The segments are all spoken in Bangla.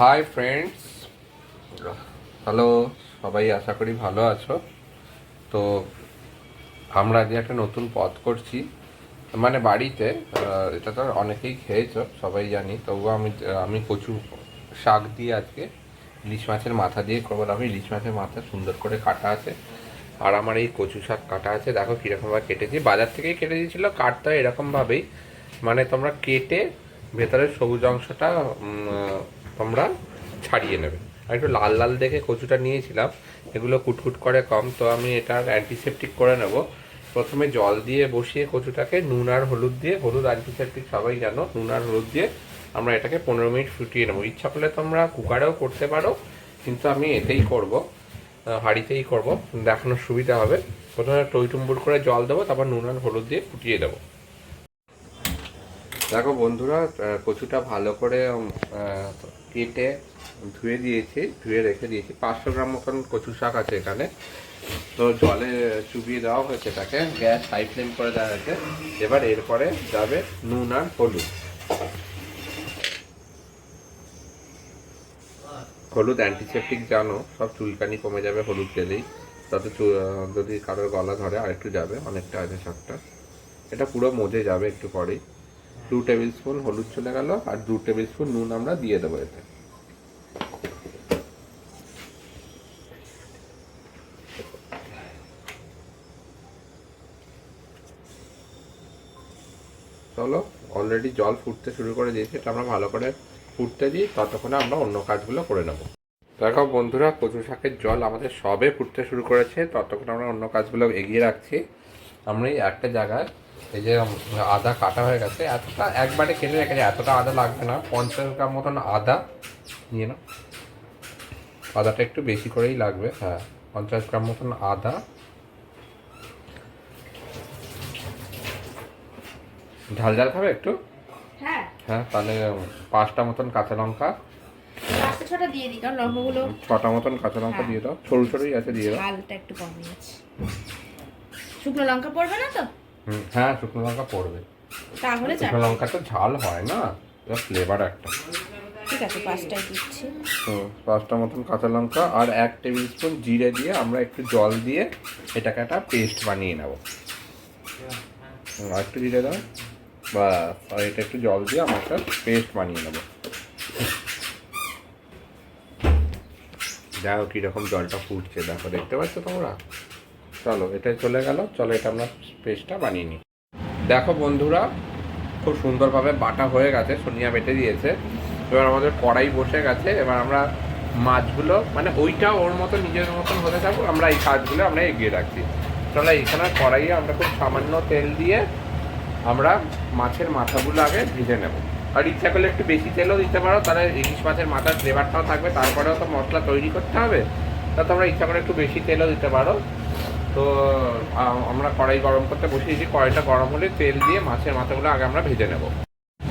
Hi friends, hello. সবাই আশা করি ভালো আছো। তো আমরা আজ একটা নতুন পদ করছি, মানে বাড়িতে। এটা তো অনেকেই খেয়েছো, সবাই জানি, তবুও আমি কচু শাক দিয়ে আজকে ইলিশ মাছের মাথা দিয়ে করবো। আমি ইলিশ মাছের মাথা সুন্দর করে কাটা আছে, আর আমার এই কচু শাক কাটা আছে। দেখো কীরকমভাবে কেটেছি, বাজার থেকেই কেটে দিয়েছিলো। কাটতে হয় এরকমভাবেই, মানে তোমরা কেটে ভেতরের সবুজ অংশটা তোমরা ছাড়িয়ে নেবে। আর একটু লাল লাল দেখে কচুটা নিয়েছিলাম, এগুলো কুটকুট করে কম, তো আমি এটার অ্যান্টিসেপটিক করে নেব। প্রথমে জল দিয়ে বসিয়ে কচুটাকে নুন আর হলুদ দিয়ে, হলুদ অ্যান্টিসেপটিক সবাই জানো, নুন আর হলুদ দিয়ে আমরা এটাকে 15 মিনিট ফুটিয়ে নেবো। ইচ্ছা করলে তোমরা কুকারেও করতে পারো, কিন্তু আমি এতেই করব, হাঁড়িতেই করব, দেখানোর সুবিধা হবে। প্রথমে টইটুম্বুর করে জল দেবো, তারপর নুন আর হলুদ দিয়ে ফুটিয়ে দেবো। দেখো বন্ধুরা, কচুটা ভালো করে কেটে ধুয়ে দিয়েছি, ধুয়ে রেখে দিয়েছি। 500 গ্রাম মতন কচু শাক আছে এখানে। তো জলে চুবিয়ে দেওয়া হয়েছে, এটাকে গ্যাস হাই ফ্লেম করে দেওয়া হয়েছে। এবার এরপরে যাবে নুন আর হলুদ। হলুদ অ্যান্টিসেপটিক জানো, সব চুলকানি কমে যাবে হলুদ দিলেই। তাতে যদি কারোর গলা ধরে আর একটু যাবে, অনেকটা আছে শাকটা। এটা পুরো মজে যাবে একটু পরেই। 2 টেবিল স্পুন হলুদ চলে গেল, আর 2 টেবিল স্পুন নুন আমরা দিয়ে দেবো এতে। চলো, অলরেডি জল ফুটতে শুরু করে দিয়েছি, এটা আমরা ভালো করে ফুটতে দিই, ততক্ষণে আমরা অন্য কাজগুলো করে নেব। দেখো বন্ধুরা, কচু শাকের জল আমাদের সবে ফুটতে শুরু করেছে, ততক্ষণ আমরা অন্য কাজগুলো এগিয়ে রাখছি। আমরা এই একটা জায়গায় এই যে আদা কাটা হয়ে গেছে, এতটা একবারে কেটে রেখেছি, এতটা আদা লাগবে না। 50 গ্রাম মতন আদা নিয়ে নাও, আদাটা একটু বেশি করেই লাগবে। হ্যাঁ, 50 গ্রাম মতন আদা। ঝাল ঝাল খাবে একটু? হ্যাঁ, হ্যাঁ, তাহলে 5টা মতন কাঁচা লঙ্কা। 5টা দিয়ে দিই, কারণ লঙ্কাগুলো 6টা মতন কাঁচা লঙ্কা দিয়ে দাও, সরু সরুই আছে, দিয়ে দাও। ঝালটা একটু কমই আছে। শুকনো লঙ্কা পড়বে না তো? হ্যাঁ, শুকনো লঙ্কা পড়বে। তাহলে শুকনো লঙ্কা তো ঝাল হয় না, এটা ফ্লেভার একটা। ঠিক আছে, 5টাই দিচ্ছি। তো 5টা মতন কাঁচা লঙ্কা আর 1 টেবিল স্পুন জিরে দিয়ে আমরা একটু জল দিয়ে এটাকে একটা পেস্ট বানিয়ে নেব। আর একটু জিরে দাও, বা আর এটা একটু জল দিয়ে আমরা একটা পেস্ট বানিয়ে নেব। দেখো কীরকম জলটা ফুটছে, দেখো, দেখতে পাচ্ছ তোমরা? চলো, এটাই চলে গেল, চলো এটা আমরা পেস্টটা বানিয়ে নিই। দেখো বন্ধুরা, খুব সুন্দরভাবে বাটা হয়ে গেছে, সোনিয়া বেটে দিয়েছে। এবার আমাদের কড়াই বসে গেছে, এবার আমরা মাছগুলো, মানে ওইটা ওর মতো নিজের মতন হতে থাকবো, আমরা এই কাজগুলো আমরা এগিয়ে রাখছি। চলো, এইখানে কড়াইয়ে আমরা খুব সামান্য তেল দিয়ে আমরা মাছের মাথাগুলো আগে ভেজে নেব। আর ইচ্ছা করলে একটু বেশি তেলও দিতে পারো, তাহলে ইলিশ মাছের মাথার ফ্লেভারটাও থাকবে। তারপরেও তো মশলা তৈরি করতে হবে, তা তোমরা ইচ্ছা করে একটু বেশি তেলও দিতে পারো। তো আমরা কড়াই গরম করতে বসিয়েছি, কড়াইটা গরম হলে তেল দিয়ে মাছের মাথাগুলো আগে আমরা ভেজে নেব।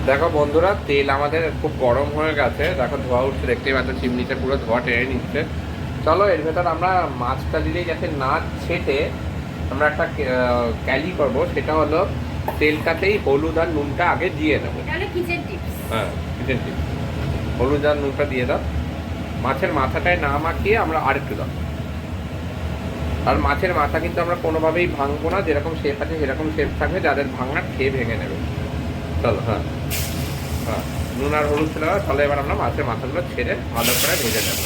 দেখো বন্ধুরা, তেল আমাদের খুব গরম হয়ে গেছে, দেখো ধোয়া উঠছে, দেখতেই পাচ্ছ চিমনিতে পুরো ধোয়া টেনে নিচ্ছে। চলো, এর ভেতর আমরা মাছটা দিলেই যাতে না ছেটে, আমরা একটা ক্যালি করবো, সেটা হলো তেলটাতেই হলুদ আর নুনটা আগে দিয়ে নেবো। হ্যাঁ, কিচেন টিপস। হলুদ আর নুনটা দিয়ে দাও, মাছের মাথাটায় না মাখিয়ে আমরা আরেকটু দাও। আর মাছের মাথা কিন্তু আমরা কোনোভাবেই ভাঙবো না, যেরকম শেপ আছে সেরকম শেপ থাকবে, যাদের ভাঙনার খেয়ে ভেঙে নেবে। চলো, হ্যাঁ হ্যাঁ, নুন আর হলুদ ছিল। তাহলে এবার আমরা মাছের মাথাগুলো ছেড়ে ভালো করে ভেজে নেব।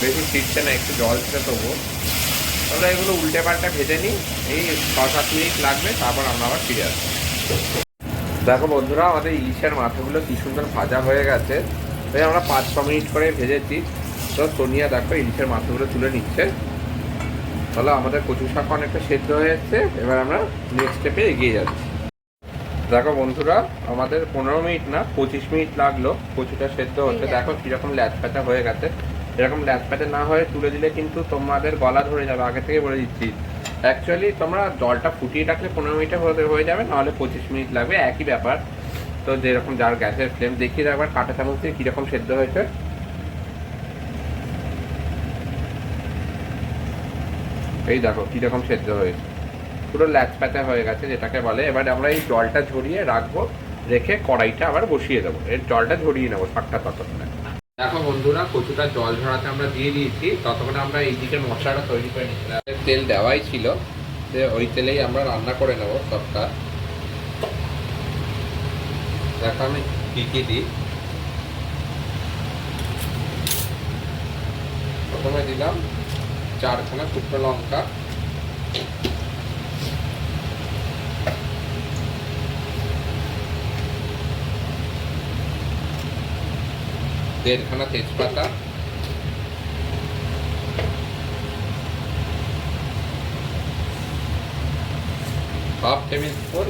বেশি ফিরছে না, একটু জল ছিল তবুও। তাহলে এগুলো উল্টে পাল্টে ভেজে নিই, এই 6-7 মিনিট লাগবে, তারপর আমরা আবার ফিরে আসবো। দেখো বন্ধুরা, আমাদের ইলিশের মাথাগুলো কি সুন্দর ভাজা হয়ে গেছে। তাই আমরা 5-6 মিনিট করে ভেজেছি। তো সোনিয়া দেখো ইলিশের মাথাগুলো তুলে নিচ্ছে। তাহলে আমাদের কচু শাক অনেকটা সেদ্ধ হয়ে যাচ্ছে, এবার আমরা নেক্সট স্টেপে এগিয়ে যাচ্ছি। দেখো বন্ধুরা, আমাদের 15 মিনিট না 25 মিনিট লাগলো কচুটা সেদ্ধ হতে। দেখো কীরকম ল্যাচপ্যাচা হয়ে গেছে। এরকম ল্যাচপ্যাচা না হয়ে তুলে দিলে কিন্তু তোমাদের গলা ধরে যাবে, আগে থেকে বলে দিচ্ছি। অ্যাকচুয়ালি তোমরা জলটা ফুটিয়ে রাখলে 15 মিনিটে হয়ে যাবে, নাহলে 25 মিনিট লাগবে, একই ব্যাপার। তো যেরকম যার গ্যাসের ফ্লেম দেখিয়ে একবার কাঁটা চামচ দিয়ে কীরকম সেদ্ধ হয়েছে। এই দেখো কীরকম সেদ্ধ হয়েছে, পুরো ল্যাচপ্যাচা হয়ে গেছে যেটাকে বলে। এবার আমরা এই জলটা ঝরিয়ে রাখবো রেখে কড়াইটা আবার বসিয়ে দেবো, এর জলটা ঝরিয়ে নেবো শাকটা ততক্ষণে। দেখো বন্ধুরা, কচুটা জল ঝরাতে আমরা দিয়ে দিয়েছি, ততক্ষণে আমরা এইদিকে মশলাটা তৈরি করে নিচ্ছিলাম। তেল দেওয়াই ছিল, ওই তেলেই আমরা রান্না করে নেবো সবটা। দেখো আমি কী কী দিই। প্রথমে দিলাম 4খানা শুকনো লঙ্কা, দেড়খানা তেজপাতা, হাফ টেবিল স্পুন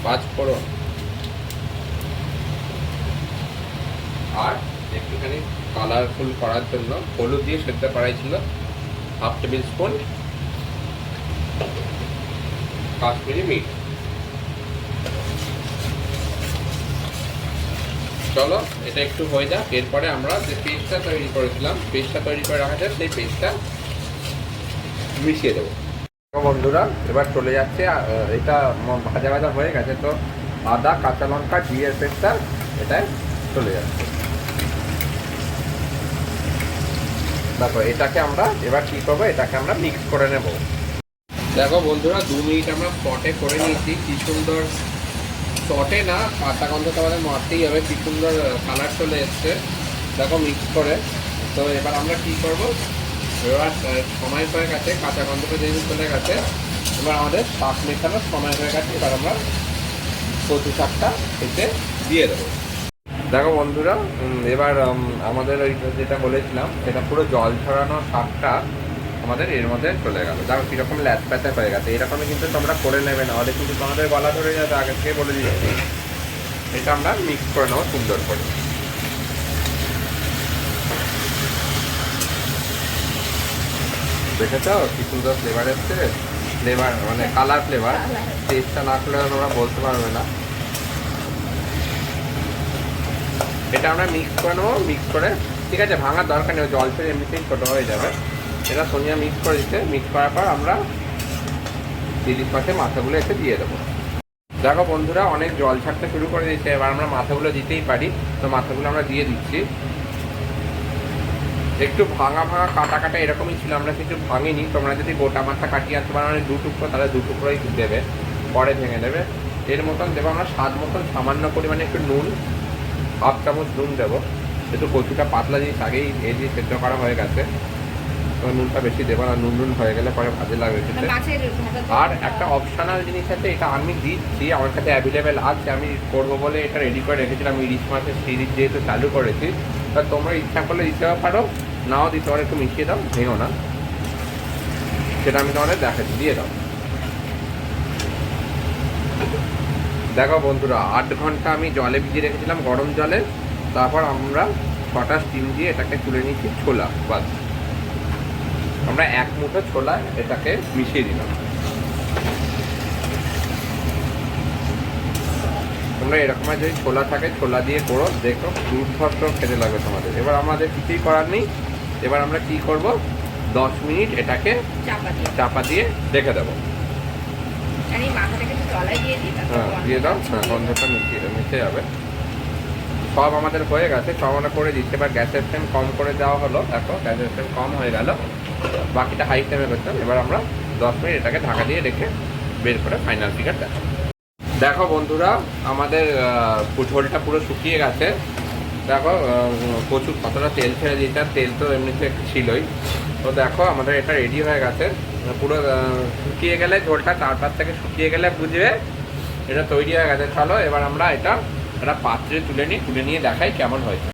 পাঁচফোড়ন, আর একটুখানি কালারফুল করার জন্য হলুদ দিয়ে সেদ্ধ করাই ছিল হাফ টেবিল স্পুন কাশ্মীরি মিট। চলো এটা একটু হয়ে যাক, এরপরে আমরা যে পেস্টটা তৈরি করেছিলাম, পেস্টটা তৈরি করে রাখা যায়, সেই পেস্টটা মিশিয়ে দেবো। বন্ধুরা এবার চলে যাচ্ছে, এটা ভাজা ভাজা হয়ে গেছে, তো আদা কাঁচা লঙ্কা জিরের পেস্টটা এটাই চলে যাচ্ছে। দেখো এটাকে আমরা এবার কী করবো, এটাকে আমরা মিক্স করে নেব। দেখো বন্ধুরা 2 মিনিট আমরা স্পটে করে নিয়েছি, কি সুন্দর, স্পটে না কাঁচা গন্ধ তো আমাদের মারতেই হবে, কি সুন্দর কালার চলে এসছে দেখো মিক্স করে। তো এবার আমরা কি করব, এবার সময় হয়ে গেছে, কাঁচা গন্ধটা যেহেতু চলে গেছে, এবার আমাদের শাক মেশানোর সময় হয়ে গেছে। এবার আমরা কচু শাকটা এতে দিয়ে দেবো। দেখো বন্ধুরা, এবার আমাদের ওই যেটা বলেছিলাম সেটা পুরো জল ছড়ানো শাকটা আমাদের এর মধ্যে চলে গেল। দেখো কীরকম ল্যাচ প্যাচা হয়ে গেছে, এরকমই কিন্তু তোমরা করে নেবে, না হলে কিন্তু তোমাদের গলা ধরে যাবে, আগে থেকে বলে দিচ্ছি। এটা আমরা মিক্স করে নেবো সুন্দর করে। দেখেছো কি সুন্দর ফ্লেভার এসছে, ফ্লেভার মানে কালার ফ্লেভার, টেস্টটা না করলে তোমরা বলতে পারবে না। এটা আমরা মিক্স করে নেবো, মিক্স করে ঠিক আছে, ভাঙার দরকার নেই, জল ফেলে এমনিতেই ছোটো হয়ে যাবে। এটা সোনিয়া মিক্স করে দিচ্ছে, মিক্স করার পর আমরা ইলিশ মাছের মাথাগুলো এসে দিয়ে দেবো। দেখো বন্ধুরা অনেক জল ছাড়তে শুরু করে দিচ্ছে, এবার আমরা মাথাগুলো দিতেই পারি, তো মাথাগুলো আমরা দিয়ে দিচ্ছি। একটু ভাঙা ভাঙা কাটা কাটা এরকমই ছিল, আমরা কিছু ভাঙিনি। তোমরা যদি গোটা মাথা কাটিয়ে আনতে পারো মানে 2 টুকরো, তাহলে 2 টুকরোই দেবে, পরে ভেঙে দেবে। এর মতন দেবো আমরা স্বাদ মতন সামান্য পরিমাণে একটু নুন, হাফ চামচ নুন দেবো, একটু কচুটা পাতলা জিনিস আগেই এই দিয়ে সেদ্ধ করা হয়ে গেছে, তো নুনটা বেশি দেবো না, নুন হয়ে গেলে পরে ভাজে লাগবে খেতে। আর একটা অপশনাল জিনিস আছে, এটা আমি দিচ্ছি, আমার কাছে অ্যাভেলেবেল আছে, আমি করবো বলে এটা রেডি করে রেখেছিলাম। ইলিশ মাছের সিরিজ যেহেতু চালু করেছি, তা তোমরা ইচ্ছা করলে দিতে পারো, নাও দিতে পারো, একটু মিশিয়ে দাও, ভেঙো না, সেটা আমি তোমাদের দেখাচ্ছি, দিয়ে দাও। দেখো বন্ধুরা 8 ঘন্টা আমি জলে ভিজিয়ে রেখেছিলাম, গরম জলে, তারপর আমরা 6টা স্টিম দিয়ে এটাকে তুলে নিয়েছি ছোলা। বাস আমরা 1 মুঠো ছোলা এটাকে মিশিয়ে দিলাম। তোমরা এরকম যদি ছোলা থাকে, ছোলা দিয়ে করো, দেখো দুর্ধর্ষ খেতে লাগবে তোমাদের। এবার আমাদের কিছুই করার নেই, এবার আমরা কি করব, 10 মিনিট এটাকে চাপা দিয়ে রেখে দেবো। হ্যাঁ দিয়ে দাও, হ্যাঁ গন্ধটা মিশে যাবে। সব আমাদের হয়ে গেছে, সব আমরা করে দিচ্ছি। এবার গ্যাসের ফ্লেম কম করে দেওয়া হলো, দেখো গ্যাসের ফ্লেম কম হয়ে গেল, বাকিটা হাই ফ্লেমে করতাম। এবার আমরা 10 মিনিট এটাকে ঢাকা দিয়ে রেখে বের করে ফাইনাল ফিগার দেখো। দেখো বন্ধুরা আমাদের ঝোলটা পুরো শুকিয়ে গেছে। দেখো প্রচুর কতটা তেল ছেড়ে দিয়েছে, আর তেল তো এমনিতে ছিলই। তো দেখো আমাদের এটা রেডি হয়ে গেছে, পুরো শুকিয়ে গেলে ঝোলটা, তারপর থেকে শুকিয়ে গেলে বুঝবে এটা তৈরি হয়ে গেছে। চলো এবার আমরা এটা একটা পাত্রে তুলে নিয়ে দেখাই কেমন হয়েছে।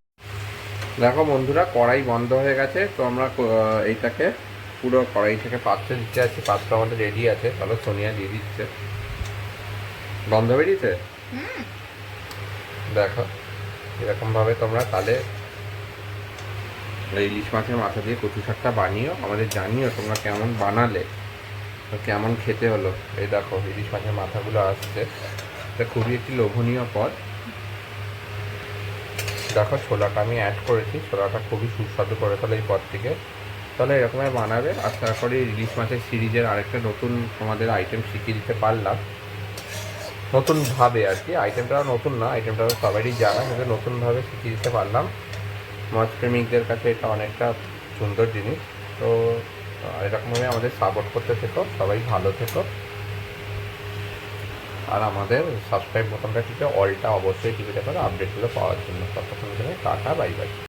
দেখো বন্ধুরা কড়াই বন্ধ হয়ে গেছে, তো আমরা এইটাকে পুরো কড়াই থেকে পাত্রে দিতে আছি। পাত্র আমাদের রেডি আছে, চলো সোনিয়া দিয়ে দিচ্ছে। গন্ধ বেরিয়েছে, দেখো এরকমভাবে তোমরা তাহলে ইলিশ মাছের মাথা দিয়ে কচু শাকটা বানিও, আমাদের জানিও তোমরা কেমন বানালে, কেমন খেতে হলো। এই দেখো ইলিশ মাছের মাথাগুলো আসছে, এটা খুবই একটি লোভনীয় পদ। দেখো ছোলাটা আমি অ্যাড করেছি, ছোলাটা খুবই সুস্বাদু করে তোলে এই পদ থেকে। তাহলে এরকমভাবে বানাবে, আশা করি ইলিশ মাছের সিরিজের আরেকটা নতুন তোমাদের আইটেম শিখিয়ে দিতে পারলাম। নতুনভাবে আর কি, আইটেমটা নতুন না, আইটেমটা সবারই জানা, কিন্তু নতুনভাবে শিখিয়ে দিতে পারলাম। মাছ প্রেমিকদের কাছে এটা অনেকটা সুন্দর জিনিস। তো এরকমভাবে আমাদের সাপোর্ট করতে থেকো, সবাই ভালো থেকো। আর আমাদের সাবস্ক্রাইব বোতামটা টিপে অলটা অবশ্যই টিপে দেখাবে আপডেটগুলো পাওয়ার জন্য। ততক্ষণ টাটা, বাই বাই।